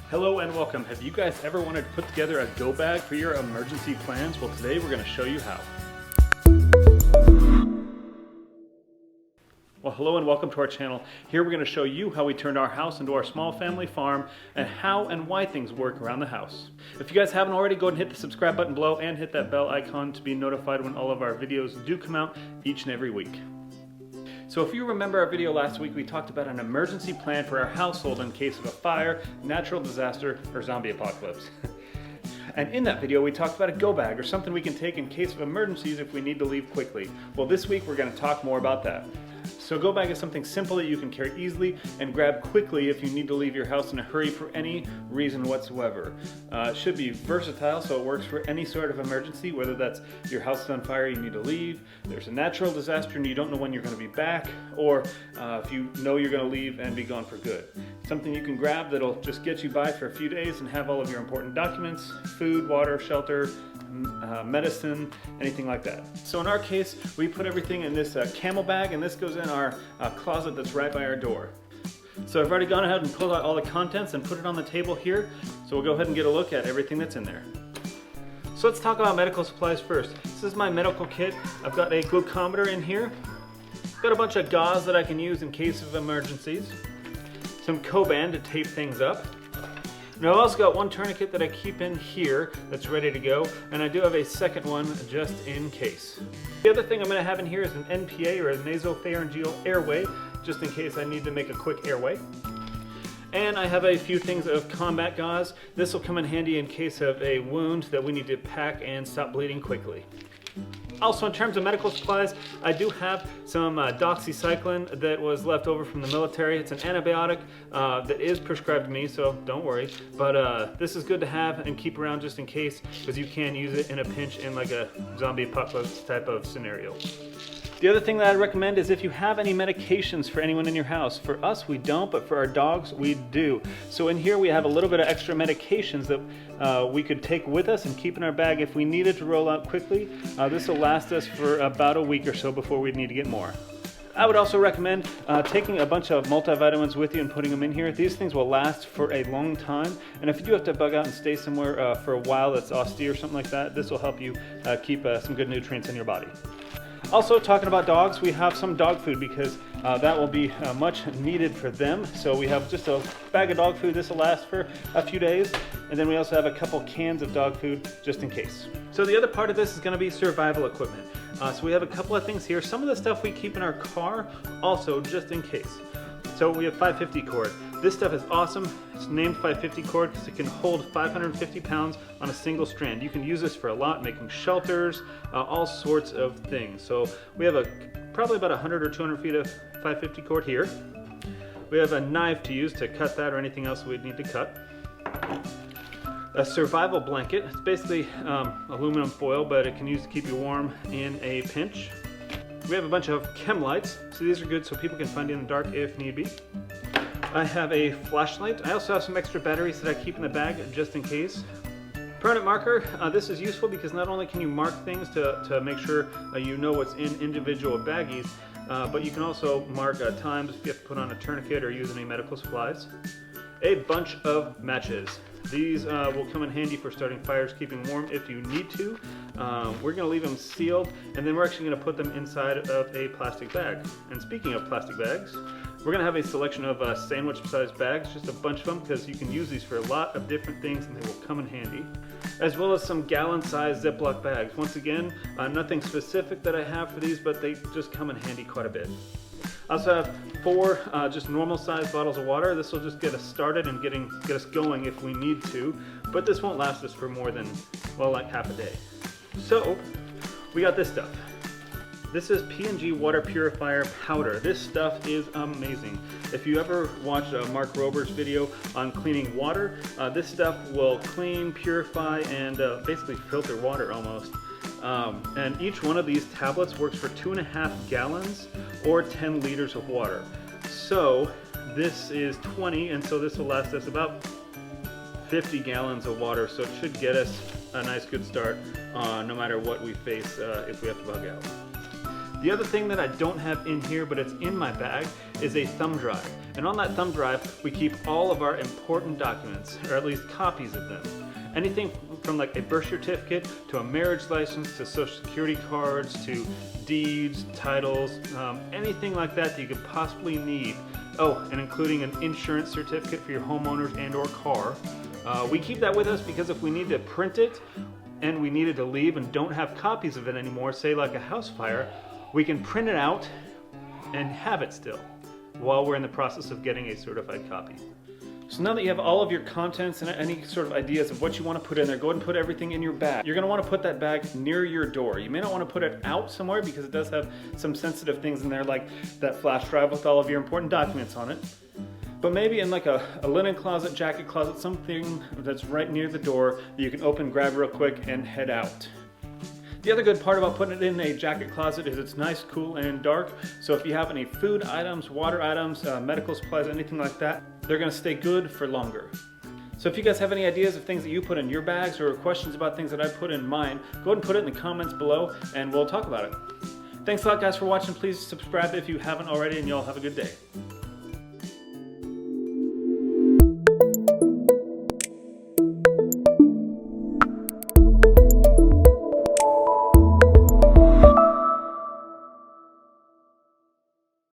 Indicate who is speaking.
Speaker 1: Hello and welcome. Have you guys ever wanted to put together a GoBag for your emergency plans? Well, today we're going to show you how. Well, hello and welcome to our channel. Here we're going to show you how we turned our house into our small family farm and how and why things work around the house. If you guys haven't already, go ahead and hit the subscribe button below and hit that bell icon to be notified when all of our videos do come out each and every week. So if you remember our video last week, we talked about an emergency plan for our household in case of a fire, natural disaster, or zombie apocalypse. And in that video, we talked about a GoBag, or something we can take in case of emergencies if we need to leave quickly. Well, this week we're going to talk more about that. So GoBag is something simple that you can carry easily and grab quickly if you need to leave your house in a hurry for any reason whatsoever. It should be versatile, so it works for any sort of emergency, whether that's your house is on fire, you need to leave, there's a natural disaster and you don't know when you're going to be back, or if you know you're going to leave and be gone for good. Something you can grab that'll just get you by for a few days and have all of your important documents, food, water, shelter, medicine, anything like that. So in our case, we put everything in this camel bag, and this goes in our closet that's right by our door. So I've already gone ahead and pulled out all the contents and put it on the table here. So we'll go ahead and get a look at everything that's in there. So let's talk about medical supplies first. This is my medical kit. I've got a glucometer in here. I've got a bunch of gauze that I can use in case of emergencies. Some Coban to tape things up. And I've also got one tourniquet that I keep in here that's ready to go, and I do have a second one just in case. The other thing I'm going to have in here is an NPA, or a nasopharyngeal airway, just in case I need to make a quick airway. And I have a few things of combat gauze. This will come in handy in case of a wound that we need to pack and stop bleeding quickly. Also, in terms of medical supplies, I do have some doxycycline that was left over from the military. It's an antibiotic that is prescribed to me, so don't worry. But this is good to have and keep around just in case, because you can use it in a pinch in like a zombie apocalypse type of scenario. The other thing that I'd recommend is if you have any medications for anyone in your house. For us, we don't, but for our dogs, we do. So in here, we have a little bit of extra medications that we could take with us and keep in our bag if we needed to roll out quickly. This will last us for about a week or so before we'd need to get more. I would also recommend taking a bunch of multivitamins with you and putting them in here. These things will last for a long time, and if you do have to bug out and stay somewhere for a while that's austere or something like that, this will help you keep some good nutrients in your body. Also, talking about dogs, we have some dog food because that will be much needed for them. So we have just a bag of dog food. This will last for a few days. And then we also have a couple cans of dog food just in case. So the other part of this is going to be survival equipment. So we have a couple of things here. Some of the stuff we keep in our car also just in case. So we have 550 cord. This stuff is awesome. It's named 550 cord because it can hold 550 pounds on a single strand. You can use this for a lot, making shelters, all sorts of things. So we have probably about 100 or 200 feet of 550 cord here. We have a knife to use to cut that or anything else we'd need to cut. A survival blanket. It's basically aluminum foil, but it can use to keep you warm in a pinch. We have a bunch of chem lights, so these are good so people can find you in the dark if need be. I have a flashlight. I also have some extra batteries that I keep in the bag just in case. Permanent marker. This is useful because not only can you mark things to make sure you know what's in individual baggies, but you can also mark times if you have to put on a tourniquet or use any medical supplies. A bunch of matches. These will come in handy for starting fires, keeping warm if you need to. We're going to leave them sealed, and then we're actually going to put them inside of a plastic bag. And speaking of plastic bags, we're going to have a selection of sandwich-sized bags, just a bunch of them, because you can use these for a lot of different things and they will come in handy. As well as some gallon-sized Ziploc bags. Once again, nothing specific that I have for these, but they just come in handy quite a bit. I also have 4 just normal sized bottles of water. This will just get us started and get us going if we need to, but this won't last us for more than, well, like half a day. So we got this stuff. This is P&G water purifier powder. This stuff is amazing. If you ever watched Mark Rober's video on cleaning water, this stuff will clean, purify, and basically filter water almost. And each one of these tablets works for 2.5 gallons or 10 liters of water. So this is 20, and so this will last us about 50 gallons of water. So it should get us a nice good start no matter what we face if we have to bug out. The other thing that I don't have in here, but it's in my bag, is a thumb drive. And on that thumb drive, we keep all of our important documents, or at least copies of them. Anything from like a birth certificate to a marriage license to social security cards to deeds, titles, anything like that you could possibly need. Oh, and including an insurance certificate for your homeowners and or car. We keep that with us because if we need to print it and we needed to leave and don't have copies of it anymore, say like a house fire, we can print it out and have it still while we're in the process of getting a certified copy. So now that you have all of your contents and any sort of ideas of what you want to put in there, go ahead and put everything in your bag. You're going to want to put that bag near your door. You may not want to put it out somewhere because it does have some sensitive things in there, like that flash drive with all of your important documents on it. But maybe in like a linen closet, jacket closet, something that's right near the door that you can open, grab real quick, and head out. The other good part about putting it in a jacket closet is it's nice, cool, and dark. So if you have any food items, water items, medical supplies, anything like that, they're going to stay good for longer. So if you guys have any ideas of things that you put in your bags or questions about things that I put in mine, go ahead and put it in the comments below and we'll talk about it. Thanks a lot guys for watching. Please subscribe if you haven't already and y'all have a good day.